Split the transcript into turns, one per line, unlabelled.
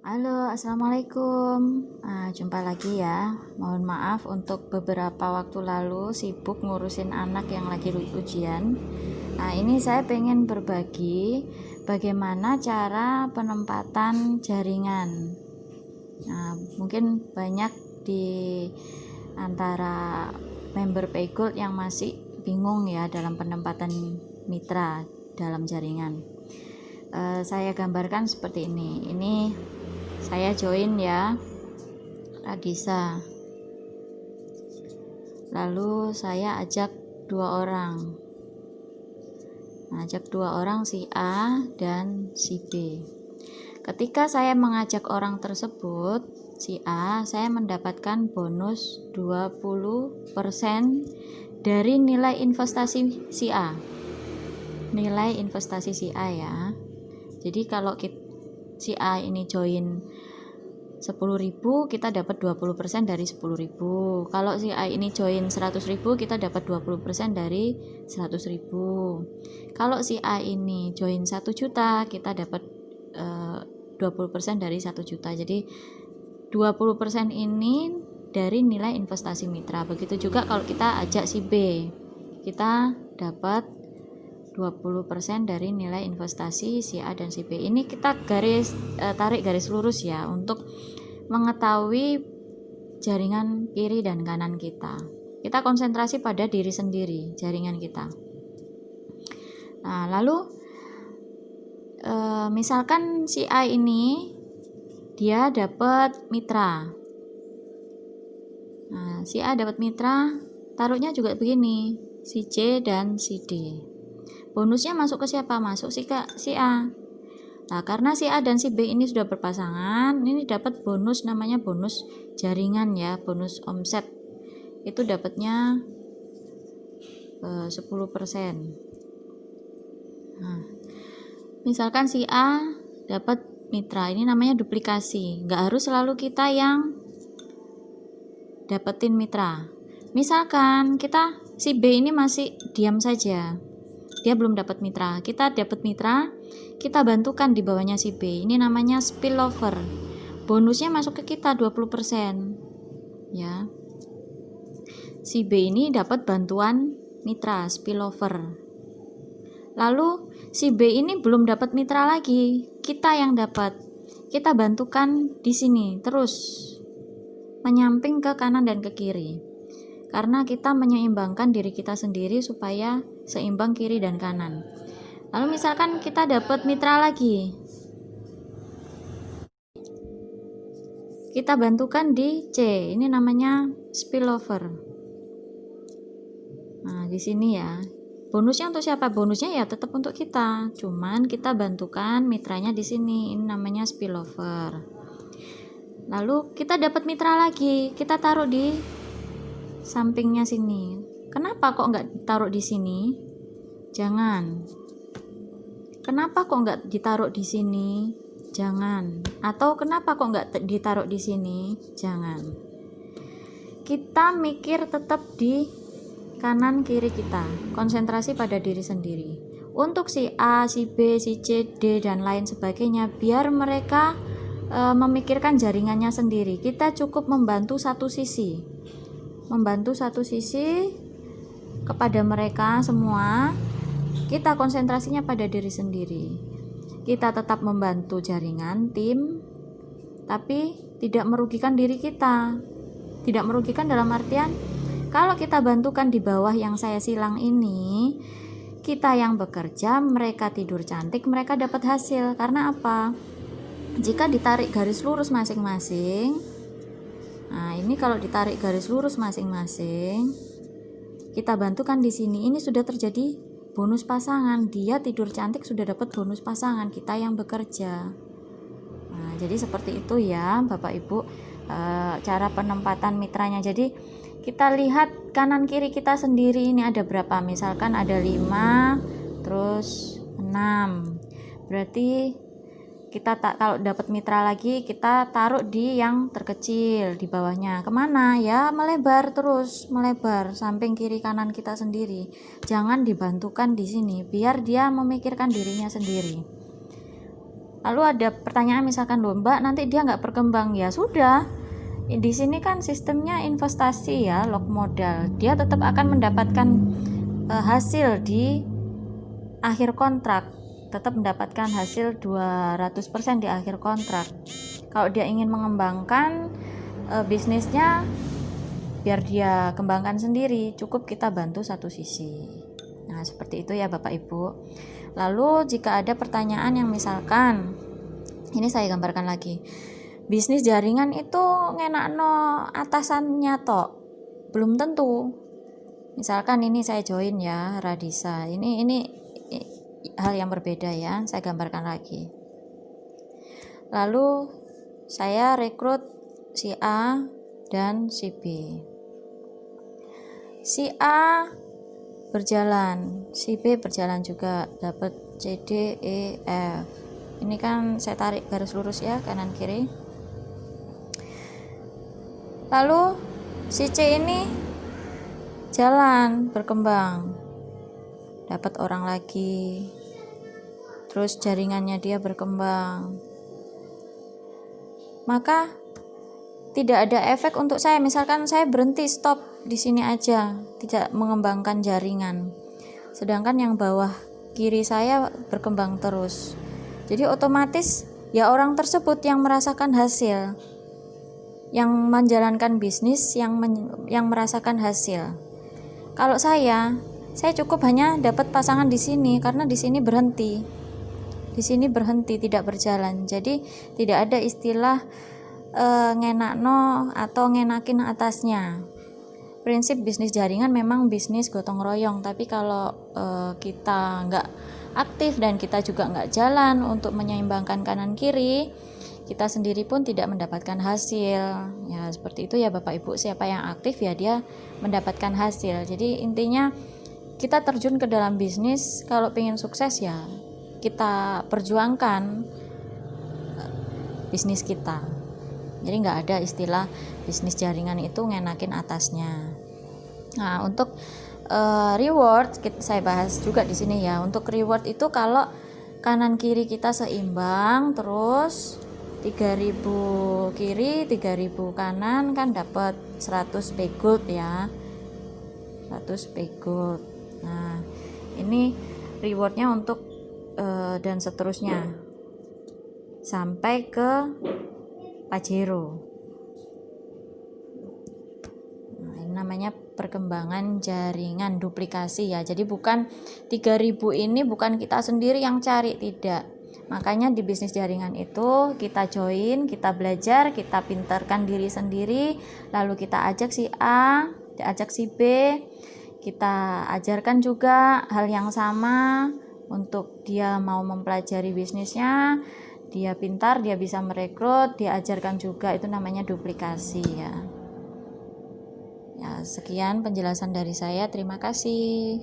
Halo, assalamualaikum. Jumpa lagi ya. Mohon maaf untuk beberapa waktu lalu sibuk ngurusin anak yang lagi ujian. Ini saya pengen berbagi bagaimana cara penempatan jaringan. Mungkin banyak di antara member Paygold yang masih bingung ya dalam penempatan mitra dalam jaringan. Saya gambarkan seperti ini. Ini saya join ya, Radisa. Lalu saya ajak dua orang. Ajak dua orang, si A dan si B. Ketika saya mengajak orang tersebut, si A, saya mendapatkan bonus 20% dari nilai investasi si A. Nilai investasi si A ya. Jadi kalau si A ini join 10.000, kita dapat 20% dari 10.000. Kalau si A ini join 100.000, kita dapat 20% dari 100.000. Kalau si A ini join 1 juta, kita dapat 20% dari 1 juta. Jadi 20% ini dari nilai investasi mitra. Begitu juga kalau kita ajak si B, kita dapat 20% dari nilai investasi si A dan si B. Ini kita tarik garis lurus ya untuk mengetahui jaringan kiri dan kanan kita. Kita konsentrasi pada diri sendiri, jaringan kita. Lalu misalkan si A ini dia dapat mitra. Si A dapat mitra, taruhnya juga begini, si C dan si D. Bonusnya masuk ke siapa? Masuk si A. Karena si A dan si B ini sudah berpasangan, ini dapat bonus namanya bonus jaringan ya, bonus omset. Itu dapatnya 10%. Misalkan si A dapat mitra, ini namanya duplikasi. Nggak harus selalu kita yang dapetin mitra. Misalkan si B ini masih diam saja, dia belum dapat mitra, kita dapat mitra, kita bantukan di bawahnya si B, ini namanya spillover, bonusnya masuk ke kita 20% ya. Si B ini dapat bantuan mitra spillover, lalu si B ini belum dapat mitra lagi, kita yang dapat, kita bantukan di sini terus menyamping ke kanan dan ke kiri, karena kita menyeimbangkan diri kita sendiri supaya seimbang kiri dan kanan. Lalu misalkan kita dapat mitra lagi, kita bantukan di C, ini namanya spillover. Di sini ya, bonusnya untuk siapa? Bonusnya ya tetap untuk kita, cuman kita bantukan mitranya di sini, ini namanya spillover. Lalu kita dapat mitra lagi, kita taruh di sampingnya sini. Kenapa kok nggak taruh di sini? Jangan. Kenapa kok nggak ditaruh di sini? Jangan. Atau kenapa kok nggak ditaruh di sini? Jangan. Kita mikir tetap di kanan kiri kita. Konsentrasi pada diri sendiri. Untuk si A, si B, si C, D, dan lain sebagainya, biar mereka memikirkan jaringannya sendiri. Kita cukup membantu satu sisi. Kepada mereka semua, kita konsentrasinya pada diri sendiri. Kita tetap membantu jaringan tim, tapi tidak merugikan diri kita. Tidak merugikan dalam artian, kalau kita bantukan di bawah yang saya silang ini, kita yang bekerja, mereka tidur cantik, mereka dapat hasil. Karena apa? Jika ditarik garis lurus masing-masing, ini kalau ditarik garis lurus masing-masing, kita bantukan di sini, ini sudah terjadi bonus pasangan. Dia tidur cantik sudah dapat bonus pasangan, kita yang bekerja. Jadi seperti itu ya Bapak Ibu, cara penempatan mitranya. Jadi kita lihat kanan kiri kita sendiri, ini ada berapa, misalkan ada 5 terus 6, berarti kita kalau dapat mitra lagi, kita taruh di yang terkecil di bawahnya. Kemana ya? Melebar terus, melebar samping kiri kanan kita sendiri. Jangan dibantukan di sini, biar dia memikirkan dirinya sendiri. Lalu ada pertanyaan misalkan, loh Mbak, nanti dia nggak berkembang. Ya sudah, di sini kan sistemnya investasi ya, lock modal. Dia tetap akan mendapatkan hasil di akhir kontrak, tetap mendapatkan hasil 200% di akhir kontrak. Kalau dia ingin mengembangkan bisnisnya, biar dia kembangkan sendiri, cukup kita bantu satu sisi. Nah, seperti itu ya Bapak Ibu. Lalu jika ada pertanyaan yang misalkan, ini saya gambarkan lagi, bisnis jaringan itu ngenakno atasannya tok, belum tentu. Misalkan ini saya join ya Radisa, ini hal yang berbeda ya, saya gambarkan lagi. Lalu saya rekrut si A dan si B. Si A berjalan, si B berjalan juga, dapat C, D, E, F. Ini kan saya tarik garis lurus ya, kanan kiri. Lalu si C ini jalan, berkembang, dapat orang lagi, terus jaringannya dia berkembang. Maka tidak ada efek untuk saya. Misalkan saya berhenti, stop di sini aja, tidak mengembangkan jaringan. Sedangkan yang bawah kiri saya berkembang terus. Jadi otomatis ya orang tersebut yang merasakan hasil, yang menjalankan bisnis, yang merasakan hasil. Kalau saya cukup hanya dapat pasangan di sini karena di sini berhenti. Di sini berhenti, tidak berjalan. Jadi tidak ada istilah ngenakno atau ngenakin atasnya. Prinsip bisnis jaringan memang bisnis gotong royong, tapi kalau kita nggak aktif dan kita juga nggak jalan untuk menyeimbangkan kanan kiri, kita sendiri pun tidak mendapatkan hasil. Ya seperti itu ya Bapak Ibu, siapa yang aktif ya dia mendapatkan hasil. Jadi intinya kita terjun ke dalam bisnis, kalau pengen sukses ya kita perjuangkan bisnis kita. Jadi nggak ada istilah bisnis jaringan itu ngenakin atasnya. Nah, untuk reward saya bahas juga di sini ya. Untuk reward itu kalau kanan kiri kita seimbang, terus 3.000 kiri, 3.000 kanan, kan dapat 100 P gold ya. 100 P gold. Nah, ini rewardnya untuk dan seterusnya sampai ke Pajero. Nah, ini namanya perkembangan jaringan duplikasi ya. Jadi bukan 3.000 ini bukan kita sendiri yang cari, tidak. Makanya di bisnis jaringan itu kita join, kita belajar, kita pintarkan diri sendiri, lalu kita ajak si A, ajak si B, kita ajarkan juga hal yang sama untuk dia mau mempelajari bisnisnya. Dia pintar, dia bisa merekrut, dia ajarkan juga, itu namanya duplikasi ya. Ya, sekian penjelasan dari saya. Terima kasih.